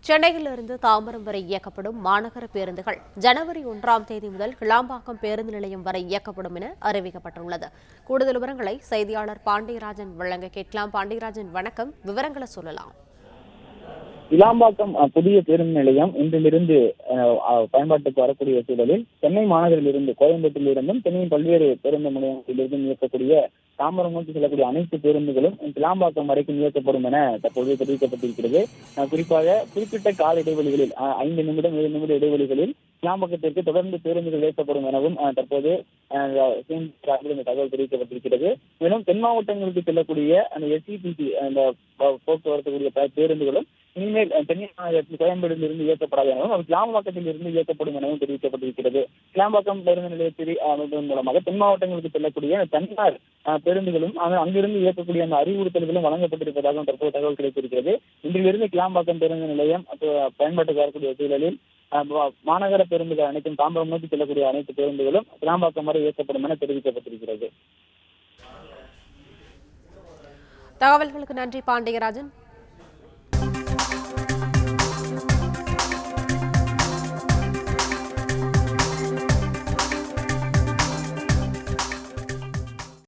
சென்னையிலிருந்து தாம்பரம் வரை இயக்கப்படும் மாநகர பேருந்துகள் ஜனவரி 1ஆம் தேதி முதல் கிளாம்பாக்கம் பேருந்து நிலையம் வரை இயக்கப்படும் என அறிவிக்கப்பட்டுள்ளது. கூடுதல் விவரங்களை செய்தியாளர் பாண்டியராஜன் வழங்க கேட்கலாம். பாண்டியராஜன், வணக்கம். விவரங்களை சொல்லலாம். கிளாம்பாக்கம் புதிய பேருந்து நிலையம் இன்றிலிருந்து பயன்பாட்டுக்கு வரக்கூடிய சூழலில் சென்னை மாநகரிலிருந்து கோயம்பேட்டிலிருந்தும் சென்னையின் பல்வேறு பேருந்து நிலையங்களிலிருந்தும் இயக்கக்கூடிய தாம்பரம் நோக்கி செல்லக்கூடிய அனைத்து பேருந்துகளும் கிளாம்பாக்கம் வரைக்கும் இயக்கப்படும் என தற்போது தெரிவிக்கப்பட்டிருக்கிறது. குறிப்பாக குறிப்பிட்ட கால இடைவெளிகளில் 5 நிமிடம் 7 நிமிட இடைவெளிகளில் கிளாம்பாக்கத்திற்கு தொடர்ந்து பேருந்துகள் இயக்கப்படும் எனவும் தற்போது இந்த தகவல் தெரிவிக்கப்பட்டிருக்கிறது. மேலும் தென் மாவட்டங்களுக்கு செல்லக்கூடிய அந்த எஸ்இபிசி அந்த போக்குவரத்து கூடிய பேருந்துகளும் இனிமேல் சென்னை கோயம்பேடில் இருந்து இயக்கப்படாது எனவும் அது கிளாம்பாக்கத்தில் இருந்து இயக்கப்படும் எனவும் தெரிவிக்கப்பட்டிருக்கிறது. கிளாம்பாக்கம் பேருந்து நிலையத்தில் மூலமாக தென் மாவட்டங்களுக்கு செல்லக்கூடிய தனியார் பேருந்துகளும் அங்கிருந்து இயக்கக்கூடிய அந்த அறிவுறுத்தல்களும் வழங்கப்பட்டிருப்பதாக தற்போது தகவல் கிடைத்திருக்கிறது. இன்றிலிருந்து கிளாம்பாக்கம் பேருந்து நிலையம் பயன்பாட்டுக்கு வரக்கூடிய சூழலில் மாநகர பேருந்துகள் அனைத்தும் தாம்பரம் நோக்கி செல்லக்கூடிய அனைத்து பேருந்துகளும் கிளாம்பாக்கம் வரை இயக்கப்படும் என தெரிவிக்கப்பட்டிருக்கிறது. தகவல்களுக்கு நன்றி பாண்டியராஜன்.